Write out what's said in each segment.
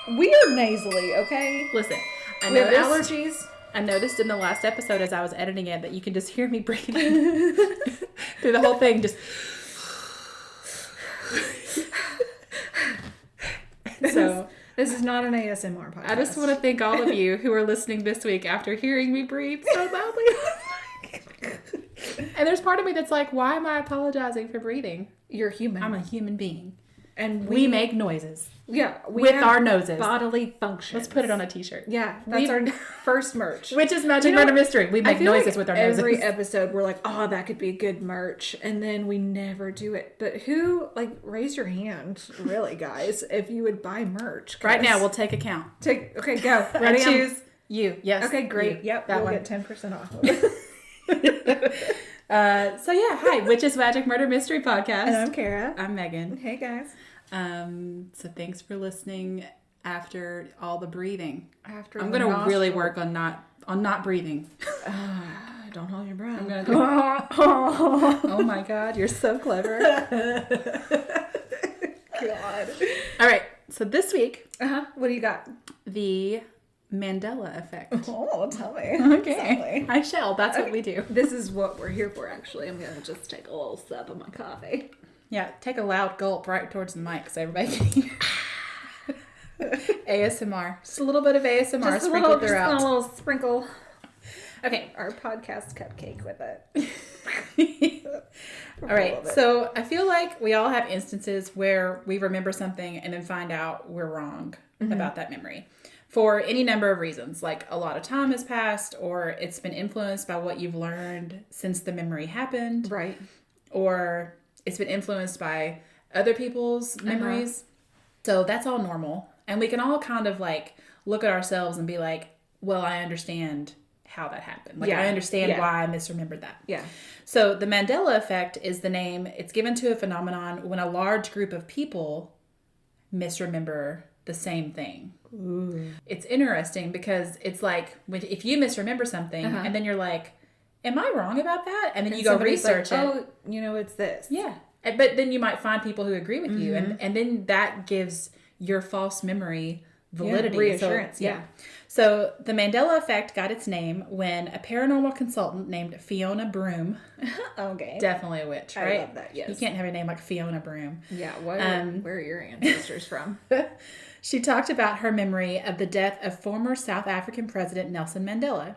We are nasally, okay? Listen, We have allergies. I noticed in the last episode as I was editing it that you can just hear me breathing through the whole thing. Just so this is not an ASMR podcast. I just want to thank all of you who are listening this week after hearing me breathe so loudly. And there's part of me that's like, why am I apologizing for breathing? You're human. I'm a human being. And we make noises. Yeah. With our noses. Bodily functions. Let's put it on a t-shirt. Yeah. That's our first merch. Which is Magic Murder Mystery. We make noises with our noses. Every episode we're like, oh, that could be good merch. And then we never do it. But who, raise your hand, really, guys, if you would buy merch. Right now, we'll take a count. Okay, go. Ready? I choose you. Yes. Okay, great. You. Yep, we'll get 10% off. So yeah, hi, which is Magic Murder Mystery Podcast. And I'm Kara. I'm Megan. Hey guys. So thanks for listening after all the breathing. I'm going to really work on not breathing. Don't hold your breath. I'm going to do Oh my God, you're so clever. God. All right, so this week. What do you got? The Mandela Effect. Oh, tell me. Okay. I shall. That's what we do. This is what we're here for, actually. I'm going to just take a little sip of my coffee. Yeah, take a loud gulp right towards the mic so everybody can hear. ASMR. Just a little bit of ASMR sprinkled throughout. Just a little sprinkle. Okay. Our podcast cupcake with it. All right. So I feel like we all have instances where we remember something and then find out we're wrong about that memory. For any number of reasons, like a lot of time has passed, or it's been influenced by what you've learned since the memory happened. Right. Or it's been influenced by other people's memories. So that's all normal. And we can all kind of look at ourselves and be like, well, I understand how that happened. I understand why I misremembered that. Yeah. So the Mandela Effect is the name. It's given to a phenomenon when a large group of people misremember the same thing. Ooh. It's interesting because it's like if you misremember something and then you're like, am I wrong about that? And then you go research it. Oh, it's this. Yeah. But then you might find people who agree with you. And then that gives your false memory validity. Reassurance. So, So the Mandela Effect got its name when a paranormal consultant named Fiona Broome. Okay. Definitely a witch, right? I love that, yes. You can't have a name like Fiona Broome. Yeah. Where are your ancestors from? She talked about her memory of the death of former South African President Nelson Mandela.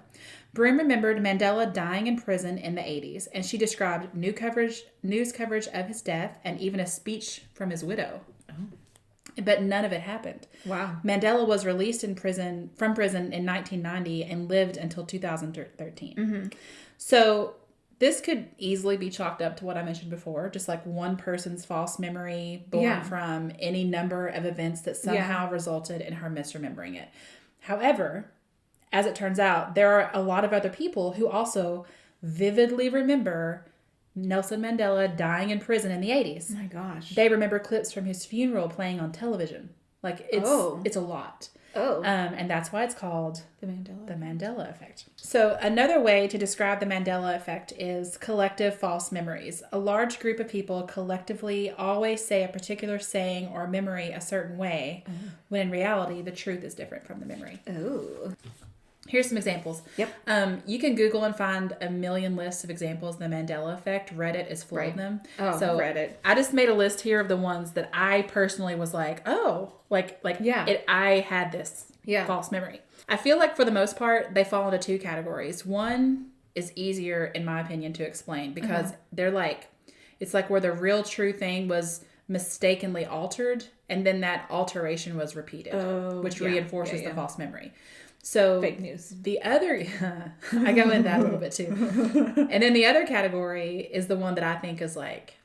Broome remembered Mandela dying in prison in the 80s, and she described news coverage of his death and even a speech from his widow. Oh. But none of it happened. Wow. Mandela was released from prison in 1990 and lived until 2013. So this could easily be chalked up to what I mentioned before, just like one person's false memory born from any number of events that somehow resulted in her misremembering it. However, as it turns out, there are a lot of other people who also vividly remember Nelson Mandela dying in prison in the 80s. Oh my gosh. They remember clips from his funeral playing on television. It's a lot. Oh. And that's why it's called the Mandela Effect. So another way to describe the Mandela Effect is collective false memories. A large group of people collectively always say a particular saying or memory a certain way, when in reality, the truth is different from the memory. Oh. Here's some examples. Yep. You can Google and find a million lists of examples of the Mandela Effect. Reddit is full of them. Oh, so Reddit. I just made a list here of the ones that I personally was like, I had this false memory. I feel like for the most part, they fall into two categories. One is easier, in my opinion, to explain because they're it's like where the real true thing was mistakenly altered and then that alteration was repeated, which reinforces the false memory. So fake news. The other, I go in that a little bit too. And then the other category is the one that I think is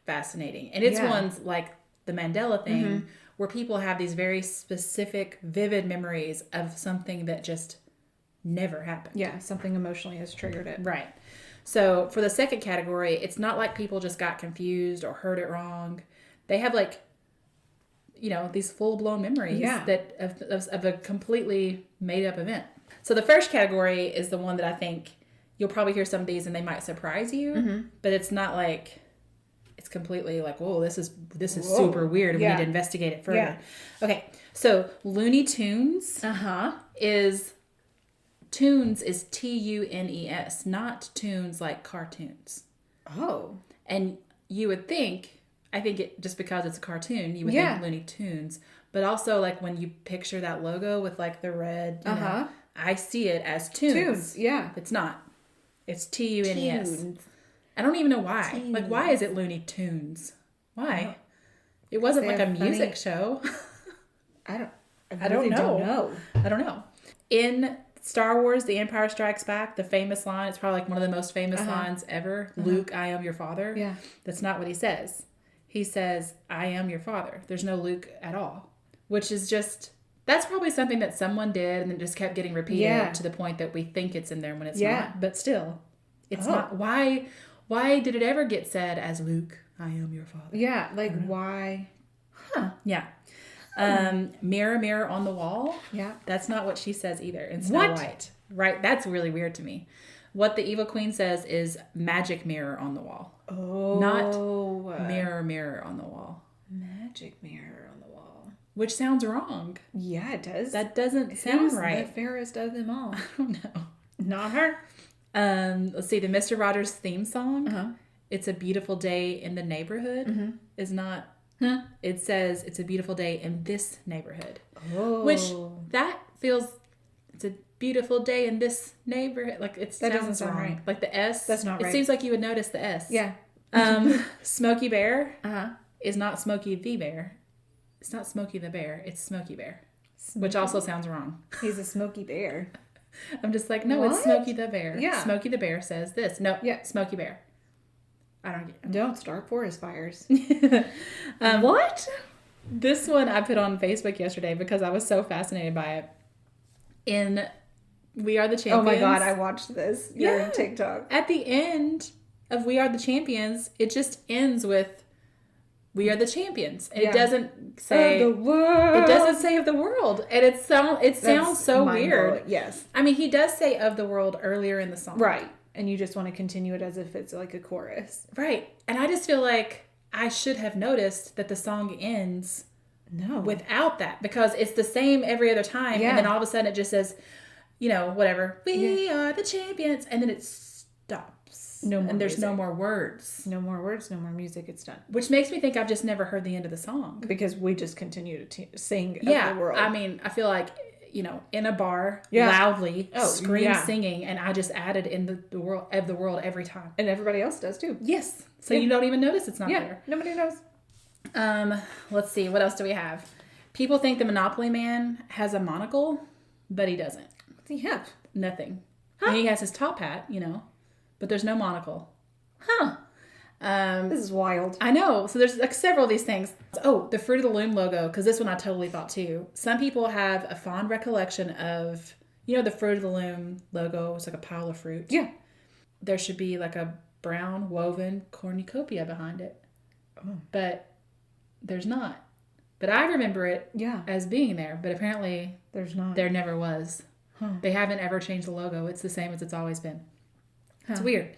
fascinating. And it's ones like the Mandela thing where people have these very specific, vivid memories of something that just never happened. Yeah, something emotionally has triggered it. Right. So for the second category, it's not like people just got confused or heard it wrong. They have these full-blown memories that of a completely made-up event. So the first category is the one that I think you'll probably hear some of these and they might surprise you, but it's not it's completely like, whoa, this is Whoa. super weird. We Yeah. need to investigate it further. Yeah. Okay, so Looney Tunes is Tunes, not tunes like cartoons. Oh. And you would think, I think it just because it's a cartoon, you would Yeah. think Looney Tunes. But also, like, when you picture that logo with, like, the red, you know, I see it as tunes. Yeah. It's not. It's Tunes. Tunes. I don't even know why. Tunes. Like, why is it Looney Tunes? Why? It wasn't They like a have music show. I don't don't know. Don't know. I don't know. In Star Wars, The Empire Strikes Back, the famous line, it's probably like one of the most famous lines ever. Luke, I am your father. Yeah. That's not what he says. He says, I am your father. There's no Luke at all. Which is just, that's probably something that someone did and it just kept getting repeated to the point that we think it's in there when it's not. But still, it's not. Why did it ever get said as Luke, I am your father? Yeah, like why? Yeah. Mirror, mirror on the wall. Yeah. That's not what she says either in Snow White. Right? That's really weird to me. What the evil queen says is magic mirror on the wall. Oh. Not mirror, mirror on the wall. Magic mirror on the wall. Which sounds wrong. Yeah, it does. That doesn't sound Who's right. the fairest of them all? I don't know. Not her. Let's see, the Mr. Rogers theme song. It's a beautiful day in the neighborhood is not. It says it's a beautiful day in this neighborhood. Oh. Which that feels, it's a beautiful day in this neighborhood. Like it That sounds doesn't sound wrong. right. Like the S. That's not right. It seems like you would notice the S. Yeah. Smokey Bear is not Smokey the Bear. It's not Smokey the Bear. It's Smokey Bear. Which also sounds wrong. He's a smoky bear. I'm just like, no, it's What? Smokey the Bear. Yeah. Smokey the Bear says this. No, Yeah. Smokey Bear. I don't get it. Don't start forest fires. What? This one I put on Facebook yesterday because I was so fascinated by it. In We Are the Champions. Oh my god, I watched this. You're Yeah. on TikTok. At the end of We Are the Champions, it just ends with We Are the Champions. And Yeah. it doesn't say Of the world. It doesn't say of the world. And it sounds so weird. Yes. I mean, he does say of the world earlier in the song. Right. And you just want to continue it as if it's like a chorus. Right. And I just feel like I should have noticed that the song ends No. without that because it's the same every other time. Yeah. And then all of a sudden it just says, you know, whatever. We are the champions. And then it stops. No more And there's no music. more words. No more words, no more music, it's done. Which makes me think I've just never heard the end of the song. Because we just continue to sing of Yeah. the world. I mean, I feel like, you know, in a bar, Yeah. loudly, Oh, scream yeah. singing, and I just added in the world of the world every time. And everybody else does too. Yes. So Yeah. you don't even notice it's not Yeah. there. Nobody knows. Let's see. What else do we have? People think the Monopoly Man has a monocle, but he doesn't. What's he have? Nothing. And he has his top hat, you know, but there's no monocle. Huh. This is wild. I know. So there's like several of these things. Oh, the Fruit of the Loom logo, because this one I totally thought too. Some people have a fond recollection of, you know, the Fruit of the Loom logo. It's like a pile of fruit. Yeah. There should be like a brown woven cornucopia behind it. Oh. But there's not. But I remember it Yeah. as being there, but apparently There's not. there never was. Huh. They haven't ever changed the logo. It's the same as it's always been. It's weird.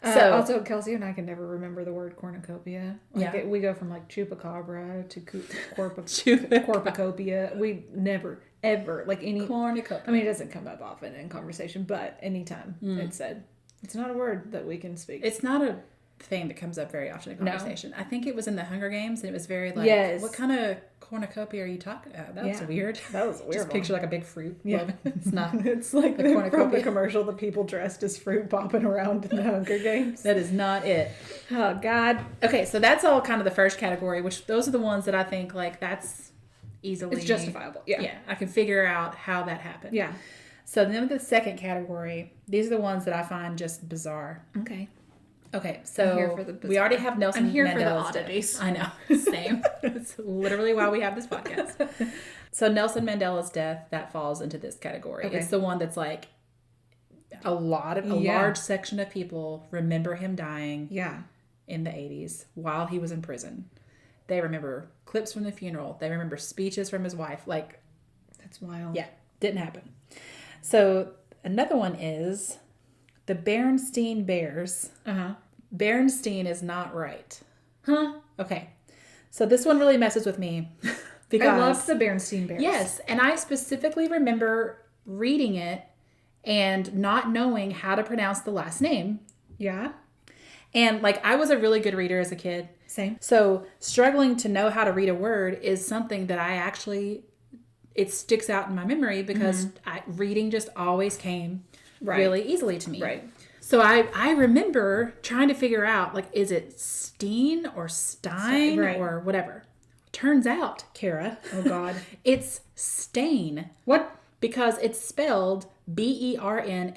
Also, Kelsey and I can never remember the word cornucopia. Like Yeah. we go from like chupacabra to Chupacabra. cornucopia. We never, ever, like any... Cornucopia. I mean, it doesn't come up often in conversation, but anytime it's said, it's not a word that we can speak. It's not a thing that comes up very often in No. conversation. I think it was in the Hunger Games, and it was very like, Yes. what kind of cornucopia are you talking about? That was Yeah. weird. That was a weird Just one. picture like a big fruit. Yeah. It's not. It's like The from cornucopia. the commercial, the people dressed as fruit popping around in the Hunger Games. That is not it. Oh, God. Okay, so that's all kind of the first category, which those are the ones that I think like that's easily... It's justifiable. Yeah. Yeah, I can figure out how that happened. Yeah. So then the second category, these are the ones that I find just bizarre. Okay. Okay, so I'm here for the we already have Nelson I'm here for the Mandela's death. oddities. I know, same. It's literally why we have this podcast. So Nelson Mandela's death, that falls into this category. Okay. It's the one that's like a large section of people remember him dying Yeah. in the 80s while he was in prison. They remember clips from the funeral. They remember speeches from his wife. Like, That's wild. yeah, didn't happen. So another one is the Berenstain Bears. Uh-huh. Berenstain is not right. Huh? Okay. So this one really messes with me. Because I loved the Berenstain Bears. Yes. And I specifically remember reading it and not knowing how to pronounce the last name. Yeah. And like, I was a really good reader as a kid. Same. So struggling to know how to read a word is something that it sticks out in my memory because reading just always came really easily to me. Right. So I remember trying to figure out, like, is it Steen or Stein or whatever? Turns out, Kara. Oh, God. It's Stain. What? Because it's spelled Bernstain.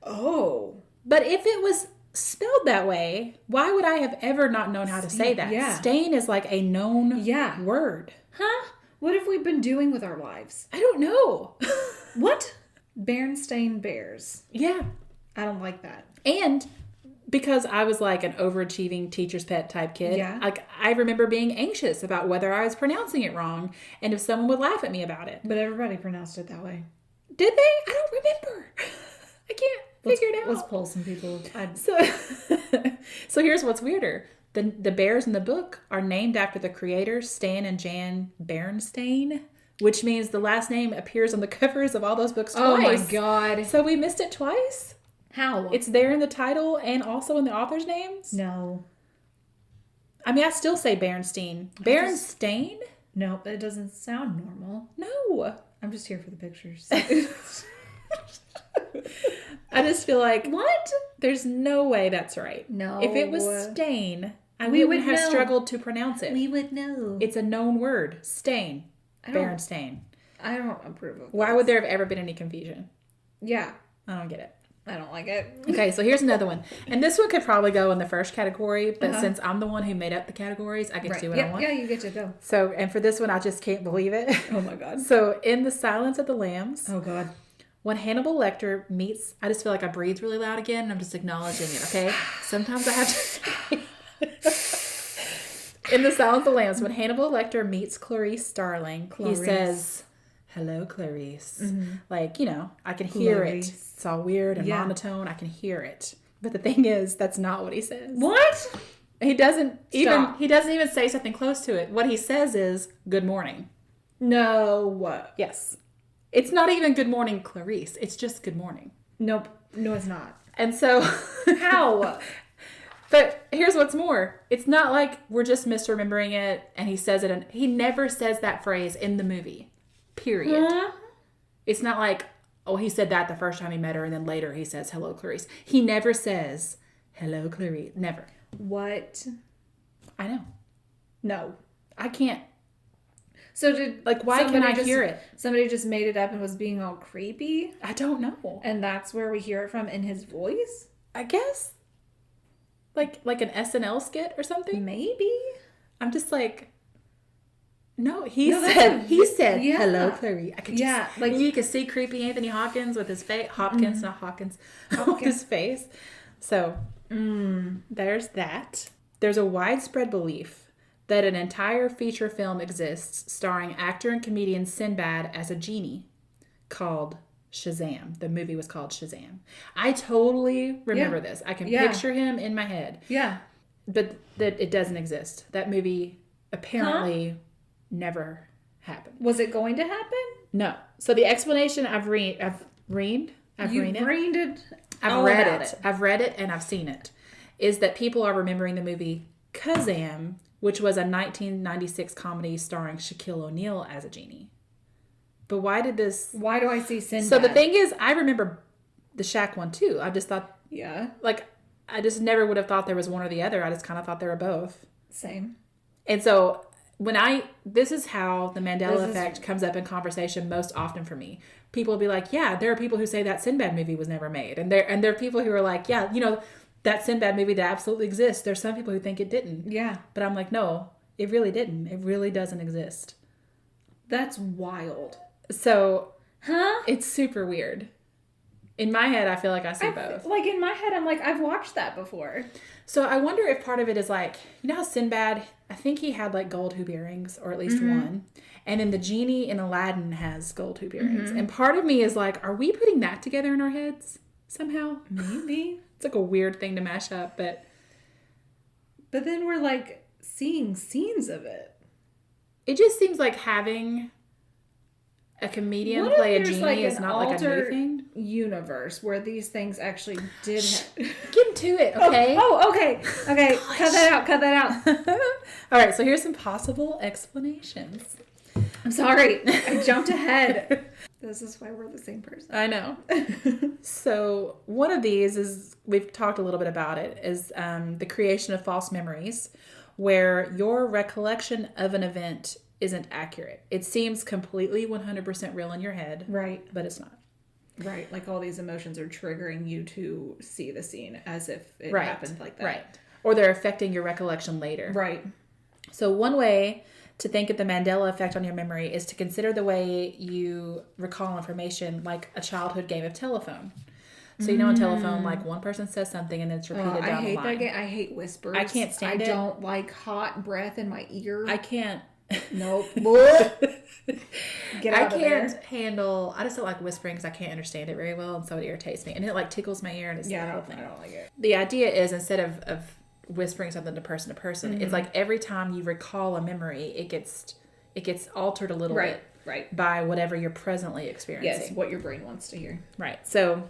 Oh. But if it was spelled that way, why would I have ever not known how to say that? Yeah. Stain is like a known word. Huh? What have we been doing with our lives? I don't know. What? Berenstain Bears. Yeah. I don't like that. And because I was like an overachieving teacher's pet type kid, like I remember being anxious about whether I was pronouncing it wrong and if someone would laugh at me about it. But everybody pronounced it that way. Did they? I don't remember. I can't figure it out. Let's pull some people. So here's what's weirder. The bears in the book are named after the creators, Stan and Jan Berenstain, which means the last name appears on the covers of all those books twice. Oh my God. So we missed it twice? How? It's there in the title and also in the author's names? No. I mean, I still say Berenstain. Berenstain? No, that doesn't sound normal. No. I'm just here for the pictures. I just feel like, What? there's no way that's right. No. If it was Stain, We wouldn't would have know. struggled to pronounce it. We would know. It's a known word. Stain. I don't- Berenstain. I don't approve of Why this. would there have ever been any confusion? Yeah. I don't get it. I don't like it. Okay, so here's another one. And this one could probably go in the first category, but since I'm the one who made up the categories, I get to do what I want. Yeah, you get to go. So, and for this one, I just can't believe it. Oh my God. So, in The Silence of the Lambs, Oh God. when Hannibal Lecter meets, I just feel like I breathed really loud again, and I'm just acknowledging it, okay? Sometimes I have to... In The Silence of the Lambs, when Hannibal Lecter meets Clarice Starling, he says, "Hello, Clarice." Like, you know, I can hear it. It's all weird and monotone. I can hear it. But the thing is, that's not what he says. What? He doesn't even say something close to it. What he says is, "Good morning." No. Yes. It's not even "Good morning, Clarice." It's just "Good morning." Nope. No, it's not. And so... How? But here's what's more. It's not like we're just misremembering it and he says it. And he never says that phrase in the movie. Period. Huh? It's not like, oh, he said that the first time he met her and then later he says, "Hello, Clarice." He never says, "Hello, Clarice." Never. What? I know. No. I can't. So did Like, why can I hear it? Somebody just made it up and was being all creepy, I don't know. and that's where we hear it from in his voice? I guess. Like an SNL skit or something? Maybe. I'm just like... No, he No, said, yeah. "Hello, Clarice." I could just, Yeah, like- you could see creepy Anthony Hopkins with his face, with his face. So, there's that. There's a widespread belief that an entire feature film exists starring actor and comedian Sinbad as a genie called Shazam. The movie was called Shazam. I totally remember this. I can picture him in my head. Yeah. But that it doesn't exist. That movie apparently never happened. Was it going to happen? No. So the explanation I've read it. I've I've read it and I've seen it. Is that people are remembering the movie Kazam, which was a 1996 comedy starring Shaquille O'Neal as a genie. But why do I see Sinbad? So the thing is, I remember the Shaq one too. I just thought, like, I just never would have thought there was one or the other. I just kind of thought they were both. Same. And so this is how the Mandela Effect comes up in conversation most often for me. People will be like, yeah, there are people who say that Sinbad movie was never made. And there are people who are like, yeah, you know, that Sinbad movie that absolutely exists. There's some people who think it didn't. Yeah. But I'm like, no, it really didn't. It really doesn't exist. That's wild. So, it's super weird. In my head, I feel like I see both. Like, in my head, I'm like, I've watched that before. So I wonder if part of it is like, you know how Sinbad, I think he had like gold hoop earrings, or at least one. And then the genie in Aladdin has gold hoop earrings. And part of me is like, are we putting that together in our heads somehow? Maybe. It's like a weird thing to mash up, but But then we're like seeing scenes of it. It just seems like having a comedian play a genie is not like a new thing. Universe where these things actually did Get into it, okay? Okay. Gosh. Cut that out. All right, so here's some possible explanations. I'm sorry. I jumped ahead. This is why we're the same person. I know. So one of these is, we've talked a little bit about it, is the creation of false memories, where your recollection of an event isn't accurate. It seems completely 100% real in your head. Right. But it's not. Right. Like all these emotions are triggering you to see the scene as if it happened like that. Right. Or they're affecting your recollection later. Right. So one way to think of the Mandela effect on your memory is to consider the way you recall information like a childhood game of telephone. So you know on telephone, like one person says something and it's repeated down the line. I hate that game. I hate whispers. I can't stand it. I don't like hot breath in my ear. I can't. Nope. Get out of there. I can't handle. I just don't like whispering because I can't understand it very well, and so it irritates me, and it like tickles my ear, and it's the whole thing. I don't like it. The idea is instead of whispering something to person, it's like every time you recall a memory, it gets altered a little bit, right, by whatever you're presently experiencing. Yes, what your brain wants to hear. Right. So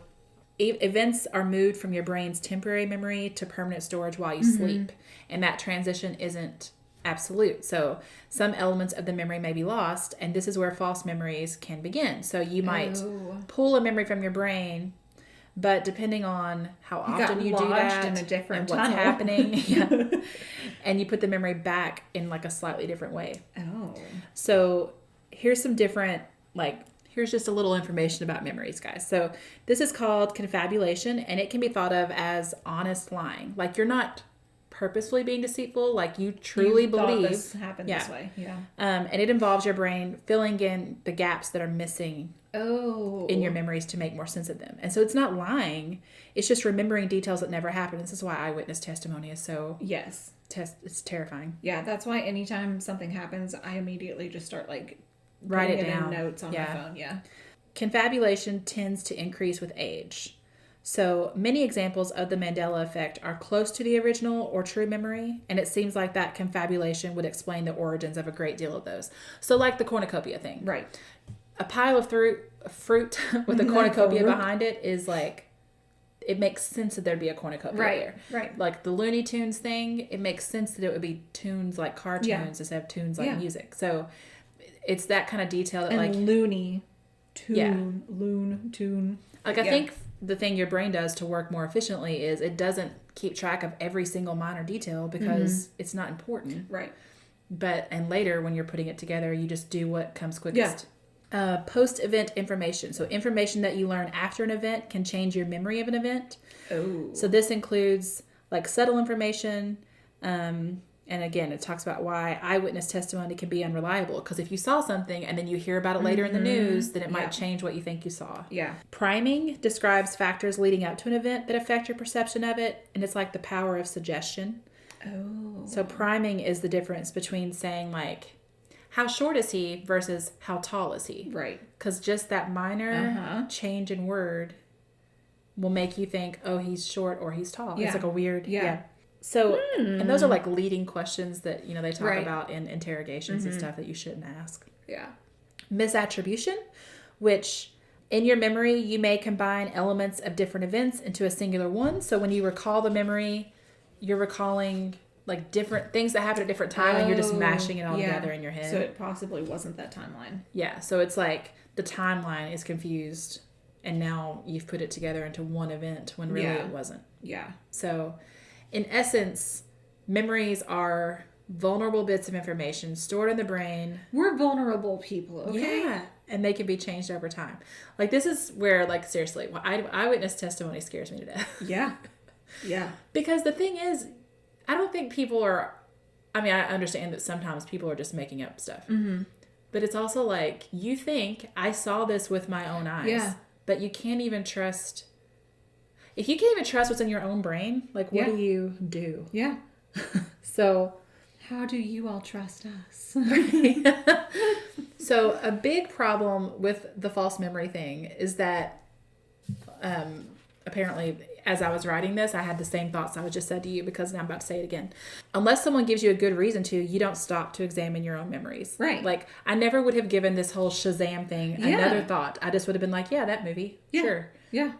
events are moved from your brain's temporary memory to permanent storage while you sleep, and that transition isn't absolute. So some elements of the memory may be lost, and this is where false memories can begin. So you might pull a memory from your brain, but depending on how often you do that in a different and what's tunnel. happening, and you put the memory back in like a slightly different way. Oh. So here's some different, here's just a little information about memories, guys. So this is called confabulation, and it can be thought of as honest lying. Like you're not purposefully being deceitful, like you truly believe this happened this way. Yeah. And it involves your brain filling in the gaps that are missing in your memories to make more sense of them. And so it's not lying, it's just remembering details that never happened. This is why eyewitness testimony is so it's terrifying. Yeah, that's why anytime something happens, I immediately just start write it in down, notes on my phone. Yeah. Confabulation tends to increase with age. So many examples of the Mandela effect are close to the original or true memory, and it seems like that confabulation would explain the origins of a great deal of those. So like the cornucopia thing. Right. A pile of fruit with a cornucopia behind it is like, it makes sense that there'd be a cornucopia there. Right. Like the Looney Tunes thing, it makes sense that it would be tunes like cartoons instead of tunes like music. So it's that kind of detail that and loony, tune, loon, tune. Like I think the thing your brain does to work more efficiently is it doesn't keep track of every single minor detail because it's not important. Right. And later when you're putting it together, you just do what comes quickest. Post-event information. So information that you learn after an event can change your memory of an event. Oh. So this includes like subtle information. And again, it talks about why eyewitness testimony can be unreliable. Because if you saw something and then you hear about it later in the news, then it might change what you think you saw. Yeah. Priming describes factors leading up to an event that affect your perception of it. And it's like the power of suggestion. Oh. So priming is the difference between saying like, how short is he versus how tall is he? Right. Because just that minor change in word will make you think, oh, he's short or he's tall. Yeah. It's like a weird, So, and those are like leading questions that, they talk about in interrogations and stuff that you shouldn't ask. Yeah. Misattribution, which in your memory, you may combine elements of different events into a singular one. So when you recall the memory, you're recalling like different things that happened at different time and you're just mashing it all together in your head. So it possibly wasn't that timeline. Yeah. So it's like the timeline is confused and now you've put it together into one event when really it wasn't. Yeah. So in essence, memories are vulnerable bits of information stored in the brain. We're vulnerable people, okay? Yeah. And they can be changed over time. Like this is where seriously, eyewitness testimony scares me to death. Yeah. Yeah. Because the thing is, I don't think people are, I understand that sometimes people are just making up stuff. Mm-hmm. But it's also like, you think I saw this with my own eyes. Yeah. But you can't even trust. If you can't even trust what's in your own brain, like what do you do? Yeah. So. How do you all trust us? So a big problem with the false memory thing is that apparently as I was writing this, I had the same thoughts I just said to you, because now I'm about to say it again. Unless someone gives you a good reason to, you don't stop to examine your own memories. Right. Like, I never would have given this whole Shazam thing another thought. I just would have been like, yeah, that movie. Yeah. Sure. Yeah.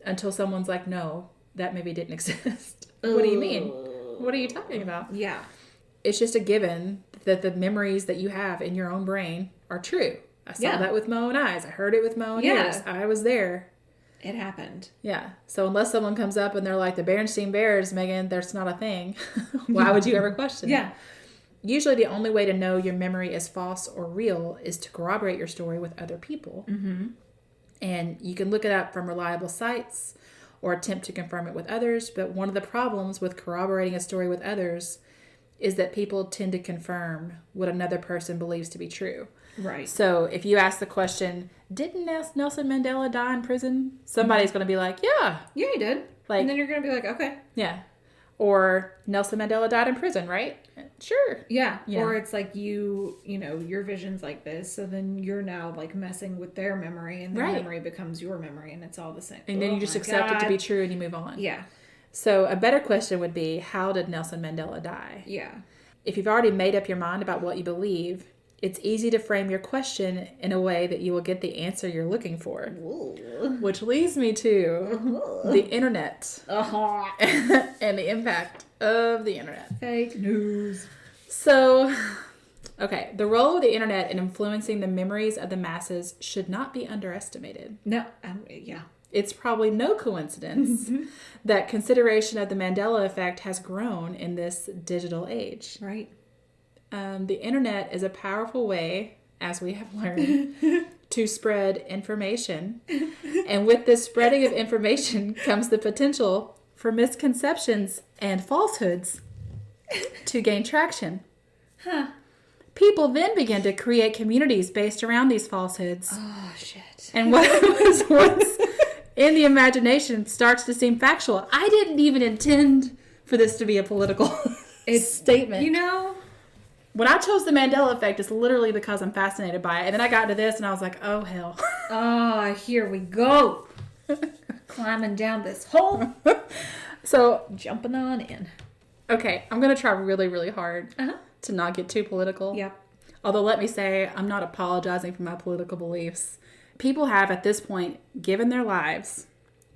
Until someone's like, no, that movie didn't exist. What do you mean? What are you talking about? Yeah. It's just a given that the memories that you have in your own brain are true. I saw that with my own eyes. I heard it with my own ears. I was there. It happened. Yeah. So unless someone comes up and they're like, the Berenstain Bears, Megan, that's not a thing. Why would you ever question it? Usually the only way to know your memory is false or real is to corroborate your story with other people. Mm-hmm. And you can look it up from reliable sites or attempt to confirm it with others. But one of the problems with corroborating a story with others is that people tend to confirm what another person believes to be true. Right. So if you ask the question, didn't Nelson Mandela die in prison? Somebody's going to be like, yeah. Yeah, he did. Like, and then you're going to be like, okay. Yeah. Or Nelson Mandela died in prison, right? Sure. Yeah. Or it's like you know, your vision's like this. So then you're now like messing with their memory, and their memory becomes your memory, and it's all the same. And then you just accept it to be true and you move on. Yeah. So a better question would be, how did Nelson Mandela die? Yeah. If you've already made up your mind about what you believe, it's easy to frame your question in a way that you will get the answer you're looking for. Ooh. Which leads me to the internet and the impact of the internet. Fake news. So, okay, the role of the internet in influencing the memories of the masses should not be underestimated. No, yeah. It's probably no coincidence that consideration of the Mandela Effect has grown in this digital age. Right. The internet is a powerful way, as we have learned, to spread information. And with this spreading of information comes the potential for misconceptions and falsehoods to gain traction. Huh. People then begin to create communities based around these falsehoods. Oh, shit. And what was once in the imagination starts to seem factual. I didn't even intend for this to be a political statement. You know, when I chose the Mandela Effect, it's literally because I'm fascinated by it. And then I got to this and I was like, oh, hell. Oh, here we go. Climbing down this hole. So, jumping on in. Okay, I'm going to try really, really hard to not get too political. Yeah. Although, let me say, I'm not apologizing for my political beliefs. People have, at this point, given their lives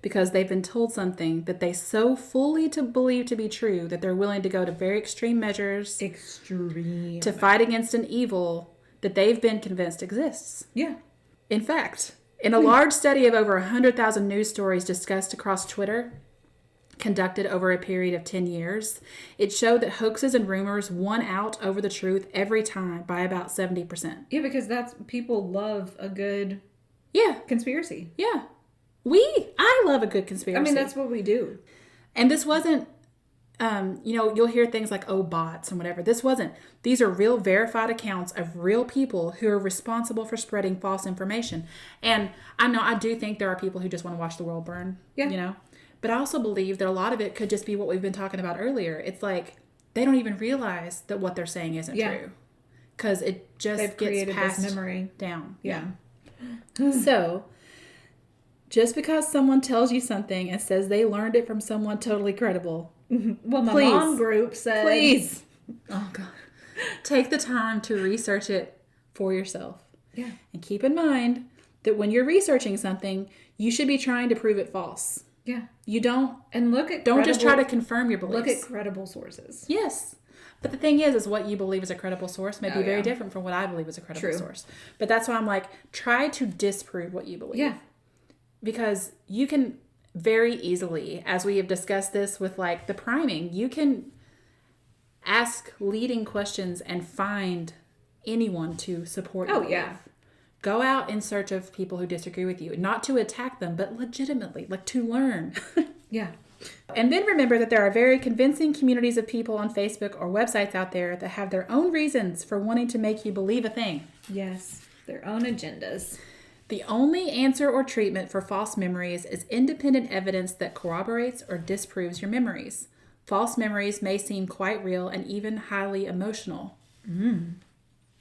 because they've been told something that they so fully believe to be true that they're willing to go to very extreme measures to fight against an evil that they've been convinced exists. Yeah. In fact, in a large study of over 100,000 news stories discussed across Twitter, conducted over a period of 10 years, it showed that hoaxes and rumors won out over the truth every time by about 70%. Yeah, because people love a good conspiracy. Yeah. I love a good conspiracy. I mean, that's what we do. And this wasn't, you'll hear things like, oh, bots and whatever. This wasn't. These are real verified accounts of real people who are responsible for spreading false information. And I do think there are people who just want to watch the world burn, But I also believe that a lot of it could just be what we've been talking about earlier. It's like they don't even realize that what they're saying isn't true. Because it just gets passed this memory down. Yeah. So, just because someone tells you something and says they learned it from someone totally credible. Well, my mom group said... Please. Oh, God. Take the time to research it for yourself. Yeah. And keep in mind that when you're researching something, you should be trying to prove it false. Yeah. You don't... And don't just try to confirm your beliefs. Look at credible sources. Yes. But the thing is what you believe is a credible source may be very different from what I believe is a credible source. But that's why I'm like, try to disprove what you believe. Yeah. Because you can very easily, as we have discussed this with like the priming, you can ask leading questions and find anyone to support you. Oh, yeah. Go out in search of people who disagree with you. Not to attack them, but legitimately, like to learn. Yeah. And then remember that there are very convincing communities of people on Facebook or websites out there that have their own reasons for wanting to make you believe a thing. Yes, their own agendas. The only answer or treatment for false memories is independent evidence that corroborates or disproves your memories. False memories may seem quite real and even highly emotional.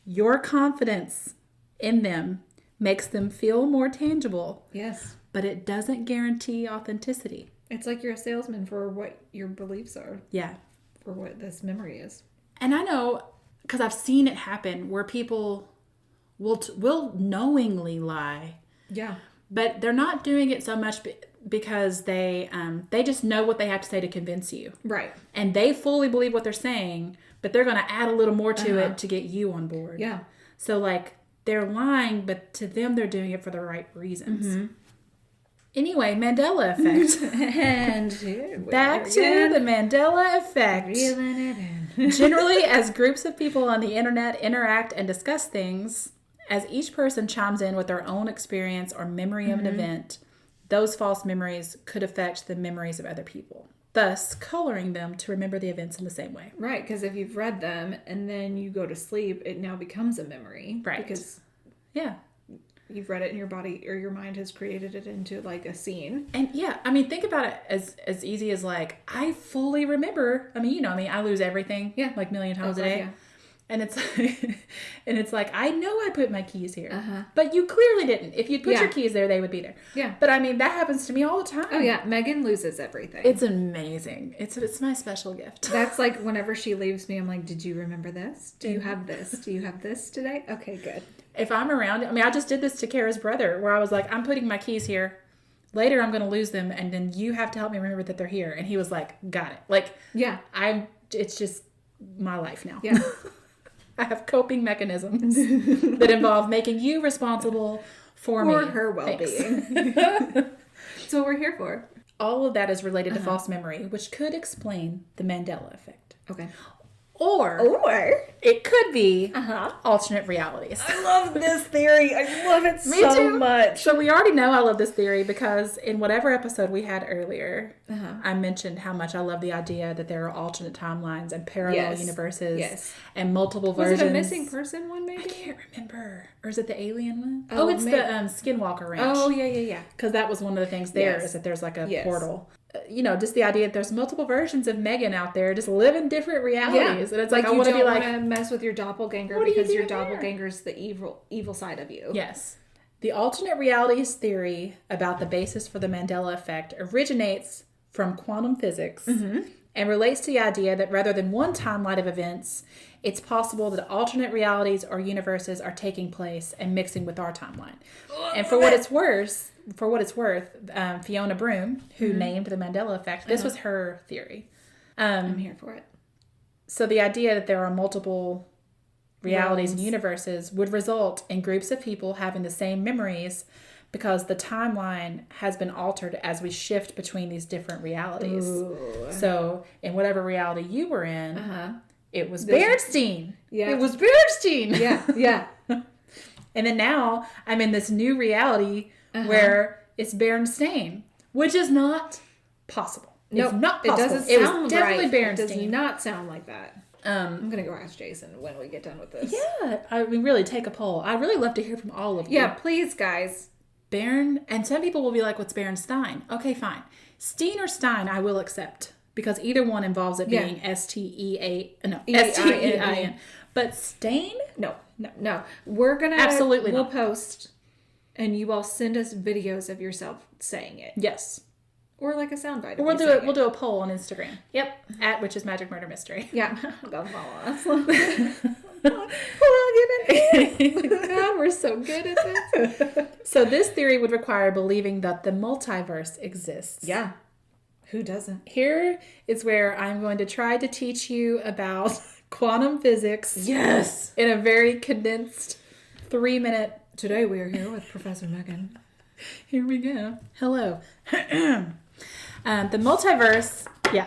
Your confidence in them makes them feel more tangible. Yes. But it doesn't guarantee authenticity. It's like you're a salesman for what your beliefs are. Yeah. For what this memory is. And I know, because I've seen it happen, where people will knowingly lie. Yeah. But they're not doing it so much because they just know what they have to say to convince you. Right. And they fully believe what they're saying, but they're going to add a little more to it to get you on board. Yeah. So, like, they're lying, but to them, they're doing it for the right reasons. Mm-hmm. Anyway, Mandela Effect. And back to the Mandela Effect. Reeling it in. Generally, as groups of people on the internet interact and discuss things, as each person chimes in with their own experience or memory of an event, those false memories could affect the memories of other people, thus coloring them to remember the events in the same way. Right, because if you've read them and then you go to sleep, it now becomes a memory. Right. Because yeah, you've read it and your body or your mind has created it into like a scene. And yeah, I mean, think about it as easy as like, I fully remember, I mean, I lose everything like a million times a day. Yeah. And it's like, I know I put my keys here, but you clearly didn't. If you'd put your keys there, they would be there. Yeah. But I mean, that happens to me all the time. Oh yeah. Megan loses everything. It's amazing. It's my special gift. That's like whenever she leaves me, I'm like, did you remember this? Do you have this? Do you have this today? Okay, good. If I'm around, I mean, I just did this to Kara's brother where I was like, I'm putting my keys here. Later, I'm going to lose them. And then you have to help me remember that they're here. And he was like, got it. Like, yeah, it's just my life now. Yeah. I have coping mechanisms that involve making you responsible for me. For her well-being. That's what we're here for. All of that is related to false memory, which could explain the Mandela Effect. Okay. Or it could be alternate realities. I love this theory. I love it so much. So we already know I love this theory because in whatever episode we had earlier, I mentioned how much I love the idea that there are alternate timelines and parallel universes and multiple versions. Was it a missing person one maybe? I can't remember. Or is it the alien one? Oh, it's the Skinwalker Ranch. Oh, yeah. Because that was one of the things there is that there's like a portal. Just the idea that there's multiple versions of Megan out there just living different realities. And it's like I want to be like, you don't want to mess with your doppelganger because your doppelganger is the evil side of you. Yes. The alternate realities theory about the basis for the Mandela Effect originates from quantum physics and relates to the idea that rather than one timeline of events, it's possible that alternate realities or universes are taking place and mixing with our timeline. And for what it's worth, Fiona Broome, who named the Mandela Effect, this was her theory. I'm here for it. So the idea that there are multiple realities and universes would result in groups of people having the same memories because the timeline has been altered as we shift between these different realities. Ooh. So in whatever reality you were in, it was Bernstein. Yeah. It was Bernstein. Yeah. And then now I'm in this new reality where it's Bernstein, which is not possible. No, it's not possible. It doesn't sound definitely right. Bernstein. It does not sound like that. I'm going to go ask Jason when we get done with this. Yeah. I mean, really take a poll. I'd really love to hear from all of you. Yeah, please, guys. And some people will be like, what's Bernstein? Okay, fine. Steen or Stein, I will accept. Because either one involves it being S-T-E-I-N. But Stain? No. We're going to... Absolutely We'll post, and you all send us videos of yourself saying it. Yes. Or like a soundbite. Or we'll do a poll on Instagram. Yep. At Witches Magic Murder Mystery. Yeah. Go follow us. God, we're so good at this. So this theory would require believing that the multiverse exists. Yeah. Who doesn't? Here is where I'm going to try to teach you about quantum physics. Yes. In a very condensed 3-minute. Today we are here with Professor Megan. Here we go. Hello. The multiverse. Yeah.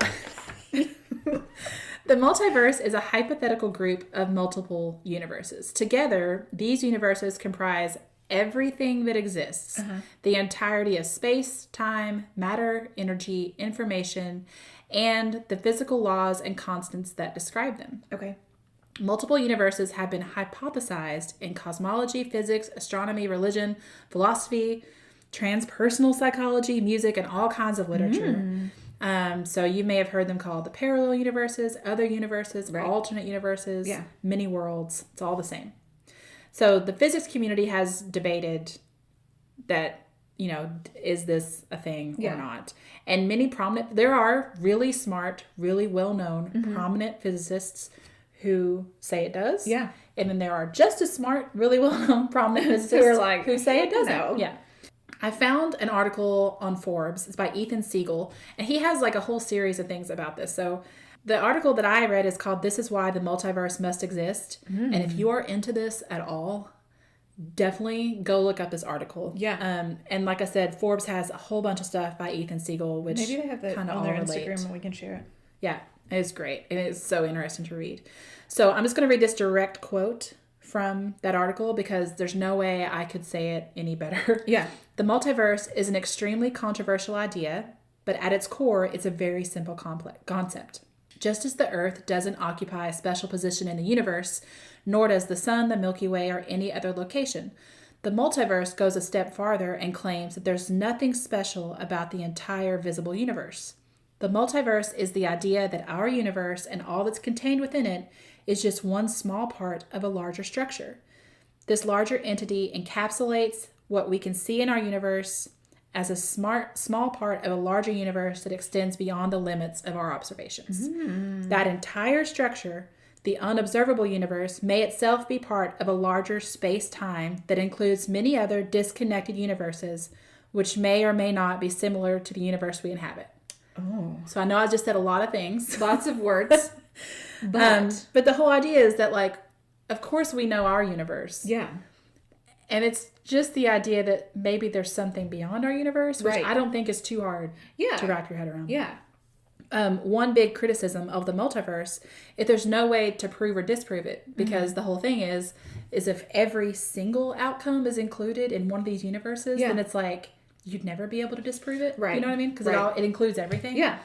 The multiverse is a hypothetical group of multiple universes. Together, these universes comprise everything that exists. The entirety of space, time, matter, energy, information, and the physical laws and constants that describe them. Okay. Multiple universes have been hypothesized in cosmology, physics, astronomy, religion, philosophy, transpersonal psychology, music, and all kinds of literature. So you may have heard them called the parallel universes, other universes, alternate universes, many worlds. It's all the same. So the physics community has debated that is this a thing or not? And there are really smart, really well-known prominent physicists who say it does. Yeah. And then there are just as smart, really well-known prominent physicists who say it doesn't. No. Yeah. I found an article on Forbes. It's by Ethan Siegel, and he has like a whole series of things about this. So the article that I read is called "This is Why the Multiverse Must Exist." And if you are into this at all, definitely go look up this article. Yeah. And like I said, Forbes has a whole bunch of stuff by Ethan Siegel, which maybe they have that kind of on their all Instagram relate. and we can share it. Yeah, it is great. It is so interesting to read. So I'm just going to read this direct quote from that article because there's no way I could say it any better. Yeah. The multiverse is an extremely controversial idea, but at its core, it's a very simple concept. Just as the Earth doesn't occupy a special position in the universe, nor does the Sun, the Milky Way, or any other location, the multiverse goes a step farther and claims that there's nothing special about the entire visible universe. The multiverse is the idea that our universe and all that's contained within it is just one small part of a larger structure. This larger entity encapsulates what we can see in our universe as a small part of a larger universe that extends beyond the limits of our observations. That entire structure, the unobservable universe, may itself be part of a larger space-time that includes many other disconnected universes, which may or may not be similar to the universe we inhabit. Oh. So I know I just said a lot of things. Lots of words. But the whole idea is that, like, of course we know our universe. Yeah. And it's just the idea that maybe there's something beyond our universe, which I don't think is too hard to wrap your head around. Yeah. One big criticism of the multiverse, if there's no way to prove or disprove it, because the whole thing is if every single outcome is included in one of these universes, then it's like you'd never be able to disprove it. Right. You know what I mean? Because it includes everything. Yeah.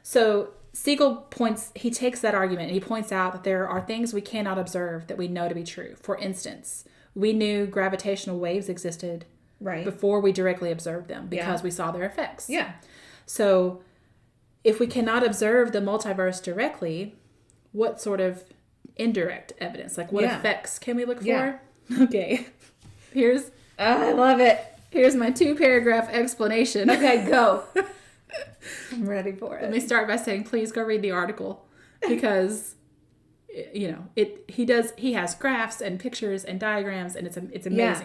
So Siegel he takes that argument and he points out that there are things we cannot observe that we know to be true. For instance, we knew gravitational waves existed before we directly observed them because we saw their effects. Yeah. So if we cannot observe the multiverse directly, what sort of indirect evidence, like what effects can we look for? Yeah. Okay. I love it. Here's my 2-paragraph explanation. Okay, go. I'm ready for it. Let me start by saying, please go read the article because, he has graphs and pictures and diagrams and it's amazing. Yeah.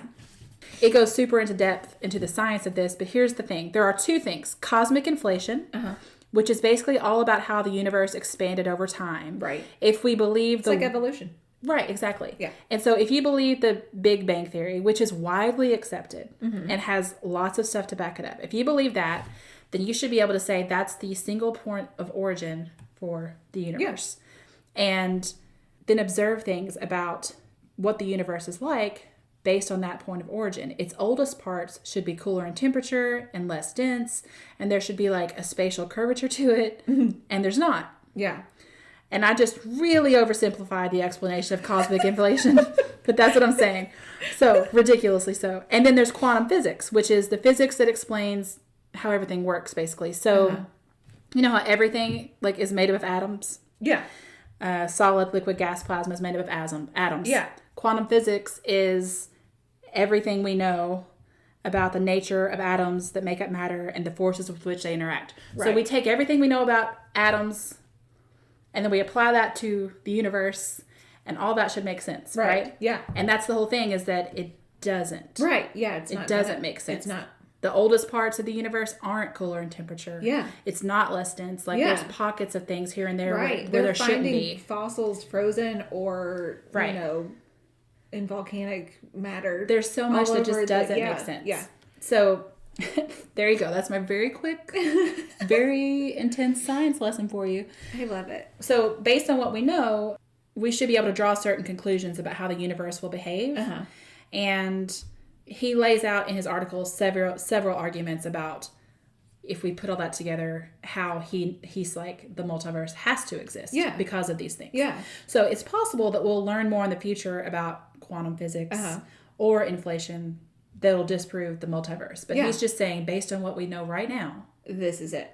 It goes super into depth into the science of this, but here's the thing. There are 2 things. Cosmic inflation, which is basically all about how the universe expanded over time. Right. If we believe it's like evolution. Right, exactly. Yeah. And so if you believe the Big Bang Theory, which is widely accepted and has lots of stuff to back it up, if you believe that, then you should be able to say that's the single point of origin for the universe. Yeah. And then observe things about what the universe is like based on that point of origin. Its oldest parts should be cooler in temperature and less dense, and there should be like a spatial curvature to it, and there's not. Yeah. And I just really oversimplified the explanation of cosmic inflation, but that's what I'm saying. So, ridiculously so. And then there's quantum physics, which is the physics that explains how everything works, basically. So, you know how everything like is made up of atoms? Yeah. Solid, liquid, gas, plasma is made up of atoms. Yeah. Quantum physics is everything we know about the nature of atoms that make up matter and the forces with which they interact. Right. So we take everything we know about atoms and then we apply that to the universe, and all that should make sense, right? Yeah. And that's the whole thing, is that it doesn't. Right. Yeah. It doesn't make sense. It's not. The oldest parts of the universe aren't cooler in temperature. Yeah. It's not less dense. Like there's pockets of things here and there where there shouldn't be. Fossils frozen or, in volcanic matter. There's so much that just doesn't make sense. Yeah. So there you go. That's my very quick, very intense science lesson for you. I love it. So based on what we know, we should be able to draw certain conclusions about how the universe will behave. And he lays out in his article several arguments about, if we put all that together, how he's like the multiverse has to exist because of these things. Yeah. So it's possible that we'll learn more in the future about quantum physics or inflation that'll disprove the multiverse. But he's just saying, based on what we know right now, this is it.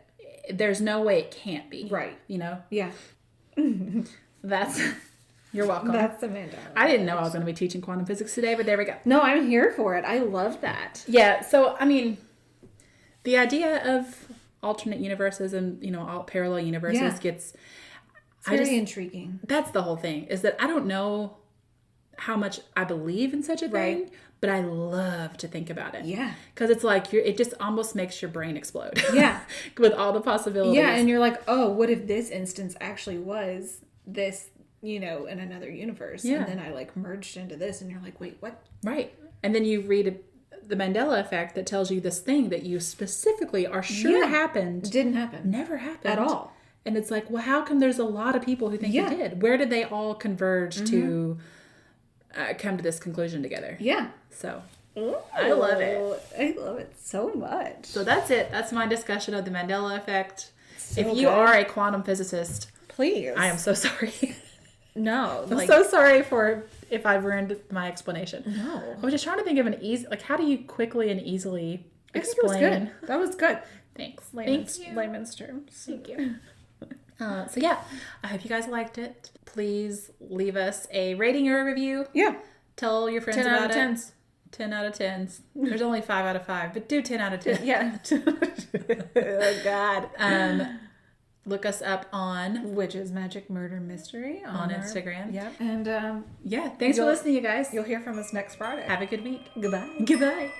There's no way it can't be. Right. You know? Yeah. You're welcome. That's Amanda. I didn't know I was going to be teaching quantum physics today, but there we go. No, I'm here for it. I love that. Yeah. So, I mean, The idea of alternate universes and, all parallel universes gets... It's very intriguing. That's the whole thing, is that I don't know how much I believe in such a thing, but I love to think about it. Yeah. Because it's like, it just almost makes your brain explode. Yeah. With all the possibilities. Yeah, and you're like, oh, what if this instance actually was this, in another universe? Yeah. And then I merged into this, and you're like, wait, what? Right. And then you read the Mandela Effect that tells you this thing that you specifically are sure happened. Didn't happen. Never happened. At all. And it's like, well, how come there's a lot of people who think it did? Where did they all converge to come to this conclusion together? Yeah. So, Ooh, I love it. I love it so much. So that's it. That's my discussion of the Mandela Effect. So if you are a quantum physicist, please. I am so sorry. No. I'm so sorry if I've ruined my explanation. No. I was just trying to think of an easy, how do you quickly and easily explain? That was good. Thanks. Layman's terms. Thank you. So yeah, I hope you guys liked it. Please leave us a rating or a review. Yeah. Tell your friends 10 about out of 10s. 10 out of 10s. There's only 5 out of 5, but do 10 out of 10. Yeah. Oh, God. Look us up on Witches, Magic, Murder, Mystery on Instagram. Yeah. And thanks for listening, you guys. You'll hear from us next Friday. Have a good week. Goodbye. Goodbye.